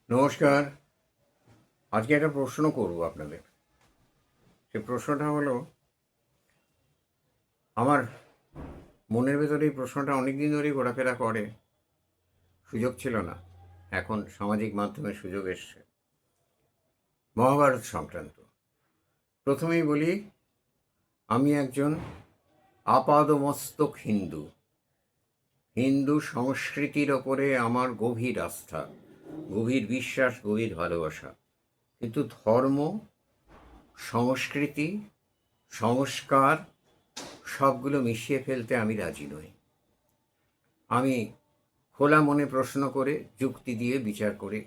নমস্কার। আজকে একটা প্রশ্ন করব আপনাদের। সে প্রশ্নটা হলো, আমার মনের ভেতরে এই প্রশ্নটা অনেক দিন ধরেই ঘোরাফেরা করে। সুযোগ ছিল না, এখন সামাজিক মাধ্যমে সুযোগ এসছে। মহাভারত সংক্রান্ত। প্রথমেই বলি, আমি একজন আপাদমস্তক হিন্দু। হিন্দু সংস্কৃতির ওপরে আমার গভীর আস্থা, গভীর বিশ্বাস, গভীর ভালোবাসা। কিন্তু ধর্ম, সংস্কৃতি, সংস্কার সবগুলো মিশিয়ে ফেলতে আমি রাজি নই। আমি খোলা মনে প্রশ্ন করে, যুক্তি দিয়ে বিচার করে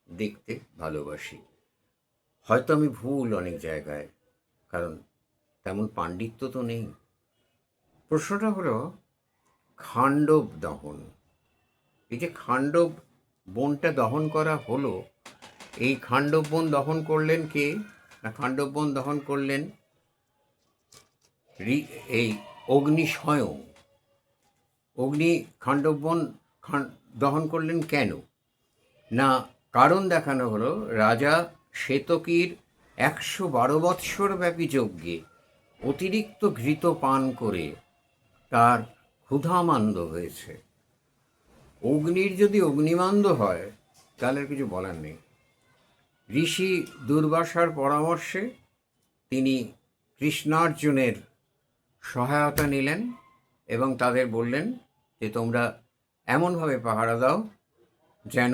দেখতে ভালোবাসি। হয়তো আমি ভুল অনেক জায়গায়, কারণ তেমন পাণ্ডিত্য তো নেই। প্রশ্নটা হলো খাণ্ডব দহন। এই যে খাণ্ডব বনটা দহন করা হলো, এই খাণ্ডব বন দহন করলেন কে? না, খাণ্ডব বন দহন করলেন এই অগ্নি স্বয়ং। অগ্নি খাণ্ডব বন দহন করলেন কেন? না, কারণ দেখানো হলো রাজা শ্বেতকীর 112 বৎসর ব্যাপী যজ্ঞে অতিরিক্ত ঘৃত পান করে তার ক্ষুধামান্দ হয়েছে। অগ্নির যদি অগ্নিমান্দ হয় তাহলে আর কিছু বলার নেই। ঋষি দুর্বাসার পরামর্শে তিনি কৃষ্ণার্জুনের সহায়তা নিলেন এবং তাদের বললেন যে তোমরা এমনভাবে পাহারা দাও যেন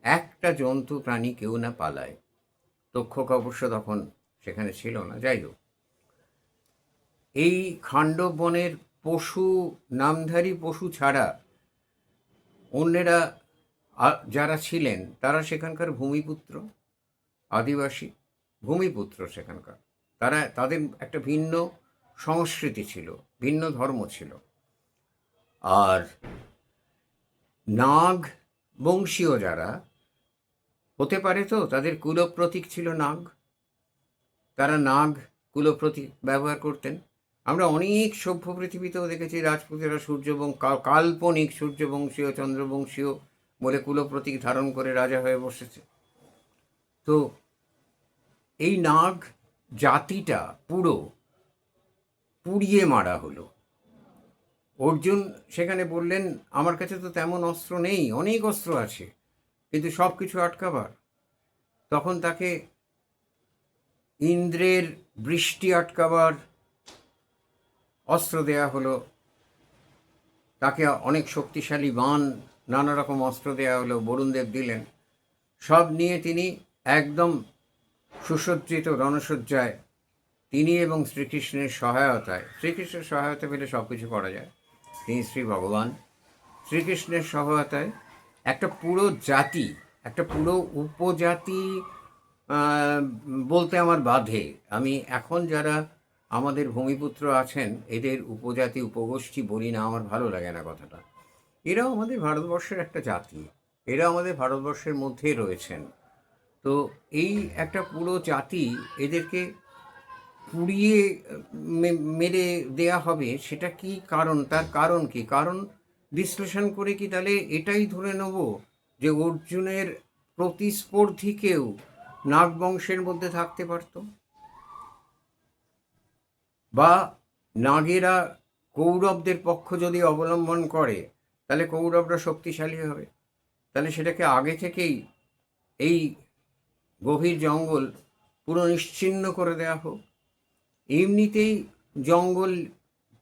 একটা জন্তু প্রাণী কেউ না পালায়। তক্ষক অবশ্য তখন সেখানে ছিল না। যাই হোক, এই খাণ্ডব বনের পশু, নামধারী পশু ছাড়া অন্যেরা যারা ছিলেন তারা সেখানকার ভূমিপুত্র, আদিবাসী ভূমিপুত্র সেখানকার। তাদের একটা ভিন্ন সংস্কৃতি ছিল, ভিন্ন ধর্ম ছিল। আর নাগ বংশীয় যারা হতে পারে, তো তাদের কুলপ্রতীক ছিল নাগ। তারা নাগ কুলপ্রতীক ব্যবহার করতেন। আমরা অনেক সভ্য পৃথিবীতেও দেখেছি রাজপুতেরা কাল্পনিক সূর্যবংশীয়, চন্দ্রবংশীয় বলে কুলপ্রতীক ধারণ করে রাজা হয়ে বসেছে। তো এই নাগ জাতিটা পুরো পুড়িয়ে মারা হলো। অর্জুন সেখানে বললেন, আমার কাছে তো তেমন অস্ত্র নেই, অনেক অস্ত্র আছে, কিন্তু সব কিছু আটকাবার। তখন তাকে ইন্দ্রের বৃষ্টি আটকাবার অস্ত্র দেয়া হলো, তাকে অনেক শক্তিশালী বাণ, নানা রকম অস্ত্র দেয়া হলো, বরুণদেব দিলেন। সব নিয়ে তিনি একদম সুসজ্জিত রণসজ্জায়, তিনি এবং শ্রীকৃষ্ণের সহায়তা পেলে সব কিছু করা যায়। তিনি শ্রী ভগবান। শ্রীকৃষ্ণের সহায়তায় একটা পুরো জাতি, একটা পুরো উপজাতি বলতে আমার বাধে। আমি এখন যারা আমাদের ভূমিপুত্র আছেন এদের উপজাতি উপগোষ্ঠী বলি না, আমার ভালো লাগে না কথাটা। এরাও আমাদের ভারতবর্ষের একটা জাতি, এরা আমাদের ভারতবর্ষের মধ্যেই রয়েছেন। তো এই একটা পুরো জাতি, এদেরকে পুড়িয়ে মেরে দেয়া হবে, সেটা কি কারণ? তার কারণ কি? কারণ বিশ্লেষণ করে কি তাহলে এটাই ধরে নেব যে অর্জুনের প্রতিস্পর্ধী কেউ নাগ বংশের মধ্যে থাকতে পারত? বা নাগেরা কৌরবদের পক্ষ যদি অবলম্বন করে তাহলে কৌরবরা শক্তিশালী হবে। তাহলে সেটাকে আগে থেকেই এই গভীর জঙ্গল পুরো নিশ্চিহ্ন করে দেয়া হোক। এমনিতেই জঙ্গল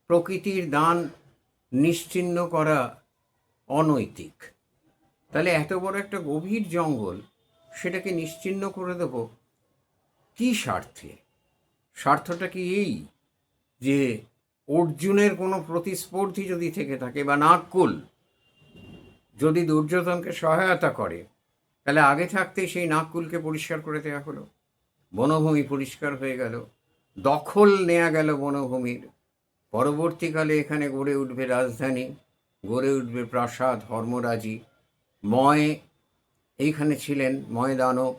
প্রকৃতির দান নিশ্চিহ্ন করা অনৈতিক। তাহলে এত বড় একটা গভীর জঙ্গল, সেটাকে নিশ্চিহ্ন করে দেব কী স্বার্থে? স্বার্থটা কি এই যে অর্জুনের কোনো প্রতিস্পর্ধী যদি থেকে থাকে বা নাগকুল যদি দুর্যোধনকে সহায়তা করে, তাহলে আগে থাকতেই সেই নাগকুলকে পরিষ্কার করে দেওয়া হলো, বনভূমি পরিষ্কার হয়ে গেল, দখল নেওয়া গেল বনভূমির। পরবর্তীকালে এখানে গড়ে উঠবে রাজধানী, গড়ে উঠবে প্রাসাদ, ধর্মরাজি। ময় এইখানে ছিলেন, ময় দানব,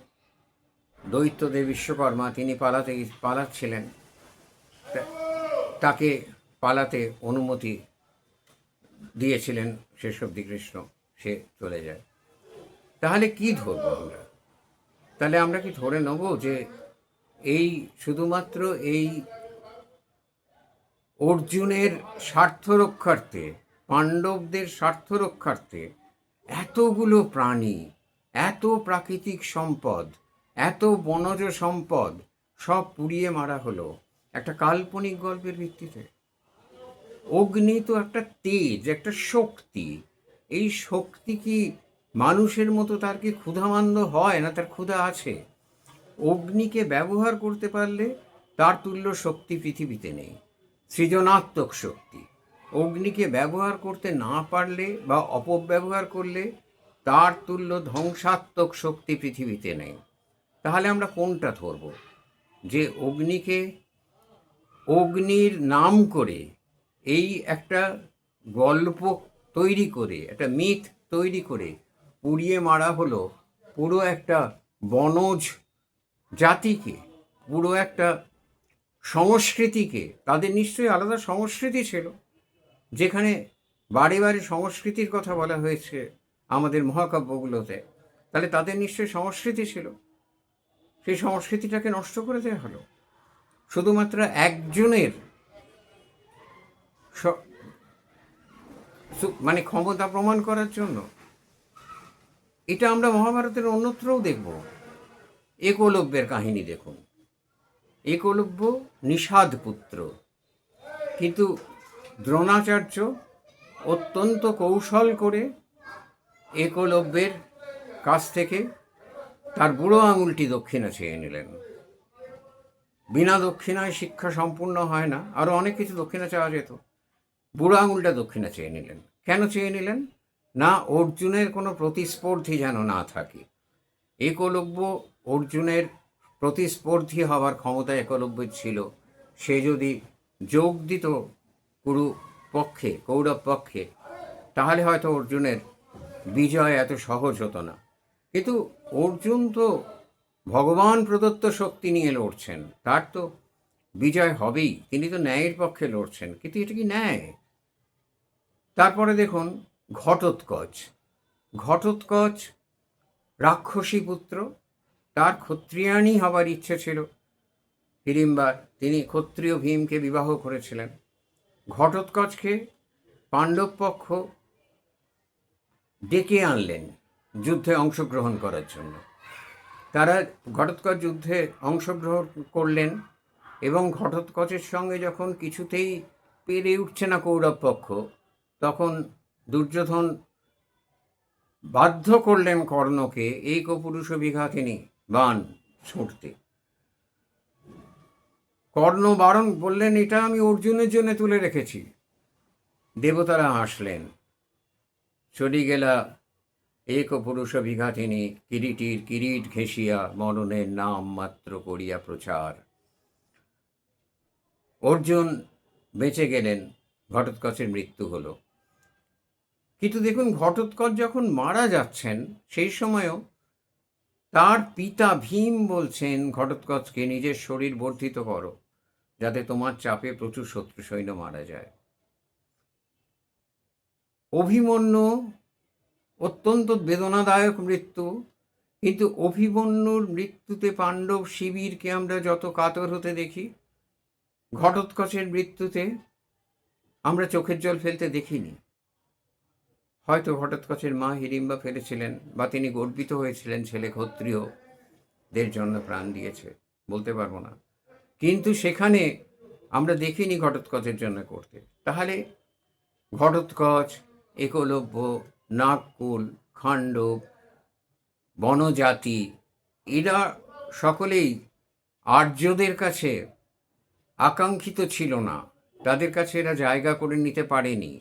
দৈত্যদেব বিশ্বকর্মা, তিনি পালাচ্ছিলেন, তাকে পালাতে অনুমতি দিয়েছিলেন শেষ অবধি কৃষ্ণ, সে চলে যায়। তাহলে কি ধরবো আমরা? তাহলে আমরা কি ধরে নেব যে এই শুধুমাত্র এই অর্জুনের স্বার্থ রক্ষার্থে, পাণ্ডবদের স্বার্থ রক্ষার্থে এতগুলো প্রাণী, এত প্রাকৃতিক সম্পদ, এত বনজ সম্পদ সব পুড়িয়ে মারা হলো একটা কাল্পনিক গল্পের ভিত্তিতে? অগ্নি তো একটা তেজ, একটা শক্তি। এই শক্তি কি মানুষের মতো তার কি ক্ষুধামান্দ হয় না? তার ক্ষুধা আছে। অগ্নিকে ব্যবহার করতে পারলে তার তুল্য শক্তি পৃথিবীতে নেই, সৃজনাত্মক শক্তি। অগ্নিকে ব্যবহার করতে না পারলে বা অপব্যবহার করলে তার তুল্য ধ্বংসাত্মক শক্তি পৃথিবীতে নেই। তাহলে আমরা কোনটা ধরব? যে অগ্নির নাম করে এই একটা গল্প তৈরি করে, একটা মিথ তৈরি করে পুড়িয়ে মারা হলো পুরো একটা বনজ জাতিকে, পুরো একটা সংস্কৃতিকে। তাদের নিশ্চয়ই আলাদা সংস্কৃতি ছিল, যেখানে বারে বারে সংস্কৃতির কথা বলা হয়েছে আমাদের মহাকাব্যগুলোতে। তাহলে তাদের নিশ্চয়ই সংস্কৃতি ছিল, সেই সংস্কৃতিটাকে নষ্ট করে দেওয়া হলো শুধুমাত্র একজনের মানে ক্ষমতা প্রমাণ করার জন্য। এটা আমরা মহাভারতের অন্যত্রও দেখব। একলব্যের কাহিনী দেখুন। একলব্য নিষাদ পুত্র, কিন্তু দ্রোণাচার্য অত্যন্ত কৌশল করে একলব্যের কাছ থেকে তার বুড়ো আঙুলটি দক্ষিণা চেয়ে নিলেন। বিনা দক্ষিণায় শিক্ষা সম্পূর্ণ হয় না, আরও অনেক কিছু দক্ষিণা চাওয়া যেত। বুড়ো আঙুলটা দক্ষিণা চেয়ে নিলেন। কেন চেয়ে নিলেন? না, অর্জুনের কোনো প্রতিস্পর্ধী যেন না থাকে। একলব্য অর্জুনের প্রতিস্পর্ধী হওয়ার ক্ষমতা একলব্যের ছিল। সে যদি যোগ দিত কুরু পক্ষে, কৌরব পক্ষে, তাহলে হয়তো অর্জুনের বিজয় এত সহজ হতো না। কিন্তু অর্জুন তো ভগবান প্রদত্ত শক্তি নিয়ে লড়ছেন, তার তো বিজয় হবেই। তিনি তো ন্যায়ের পক্ষে লড়ছেন, কিন্তু এটা কি ন্যায়? তারপরে দেখুন ঘটোৎকচ। ঘটোৎকচ রাক্ষসী পুত্র, তার ক্ষত্রিয়াণী হবার ইচ্ছে ছিল। হিড়িম্বার, তিনি ক্ষত্রিয় ভীমকে বিবাহ করেছিলেন। ঘটোৎকচকে পাণ্ডব পক্ষ ডেকে আনলেন যুদ্ধে অংশগ্রহণ করার জন্য। তারা ঘটোৎকচ যুদ্ধে অংশগ্রহণ করলেন, এবং ঘটোৎকচের সঙ্গে যখন কিছুতেই পেরে উঠছে না কৌরব পক্ষ, তখন দুর্যোধন বাধ্য করলেন কর্ণকে এই কপুরুষ বিঘাতিনী বাণ ছুঁড়তে। কর্ণ বারণ বললেন, এটা আমি অর্জুনের জন্য তুলে রেখেছি। দেবতারা হাসলেন। চলি গেলা এক পুরুষ বিঘাতিনী, কিরিটির কিরিট ঘেঁষিয়া, মরণের নাম মাত্র করিয়া প্রচার। অর্জুন বেঁচে গেলেন, ঘটোৎকচের মৃত্যু হলো। কিন্তু দেখুন, ঘটোৎকচ যখন মারা যাচ্ছেন সেই সময়ও তার পিতা ভীম বলছেন ঘটোৎকচকে, নিজের শরীর বর্ধিত করো, যাতে তোমার চাপে প্রচুর শত্রু সৈন্য মারা যায়। অভিমন্যু অত্যন্ত বেদনাদায়ক মৃত্যু, কিন্তু অভিমন্যুর মৃত্যুতে পাণ্ডব শিবিরকে আমরা যত কাতর হতে দেখি, ঘটোৎকচের মৃত্যুতে আমরা চোখের জল ফেলতে দেখিনি। হয়তো ঘটোৎকচের মা হিড়িম্বা ফেলেছিলেন, বা তিনি গর্বিত হয়েছিলেন ছেলে ক্ষত্রিয়দের জন্য প্রাণ দিয়েছে, বলতে পারবো না। কিন্তু সেখানে আমরা দেখিনি ঘটোৎকচের জন্য করতে। তাহলে ঘটোৎকচ, একলব্য, নাগকুল, খাণ্ডব, বনজাতি, এরা সকলেই আর্যদের কাছে আকাঙ্ক্ষিত ছিল না, তাদের কাছে এরা জায়গা করে নিতে পারেনি।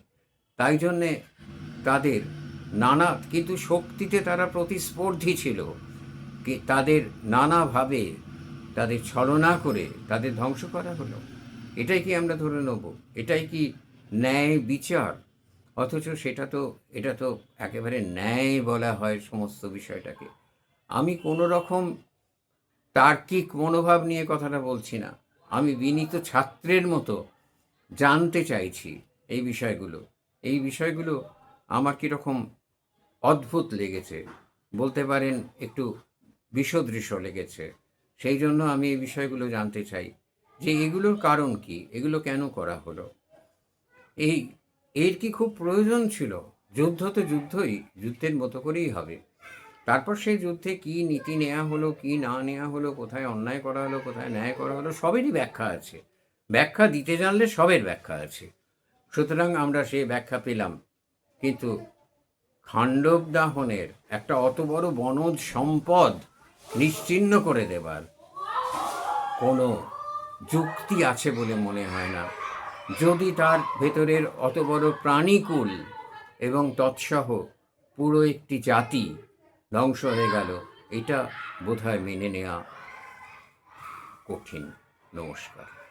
তাই জন্যে তাদের নানা, কিন্তু শক্তিতে তারা প্রতিস্পর্ধী ছিল, কি তাদের নানাভাবে তাদের ছলনা করে তাদের ধ্বংস করা হলো। এটাই কি আমরা ধরে নেব? এটাই কি ন্যায় বিচার? অথচ এটা তো একেবারে ন্যায় বলা হয় সমস্ত বিষয়টাকে। আমি কোনো রকম তার্কিক মনোভাব নিয়ে কথাটা বলছি না, আমি বিনীত ছাত্রের মতো জানতে চাইছি এই বিষয়গুলো আমার কীরকম অদ্ভুত লেগেছে, বলতে পারেন একটু বিষদৃশ্য লেগেছে। সেই জন্য আমি এই বিষয়গুলো জানতে চাই যে এগুলোর কারণ কি, এগুলো কেন করা হলো, এই এর কি খুব প্রয়োজন ছিল? যুদ্ধ তো যুদ্ধই, যুদ্ধের মতো করেই হবে। তারপর সেই যুদ্ধে কি নীতি নেওয়া হলো, কি না নেওয়া হলো, কোথায় অন্যায় করা হলো, কোথায় ন্যায় করা হলো, সবেরই ব্যাখ্যা আছে। ব্যাখ্যা দিতে জানলে সবের ব্যাখ্যা আছে। সুতরাং আমরা সেই ব্যাখ্যা পেলাম। কিন্তু খাণ্ডব দাহনের একটা অত বড় বনজ সম্পদ নিশ্চিহ্ন করে দেবার কোনো যুক্তি আছে বলে মনে হয় না। যদি তার ভেতরের অত বড় প্রাণীকুল এবং তৎসহ পুরো একটি জাতি ধ্বংস হয়ে গেল, এটা বোধহয় মেনে নেওয়া কঠিন। নমস্কার।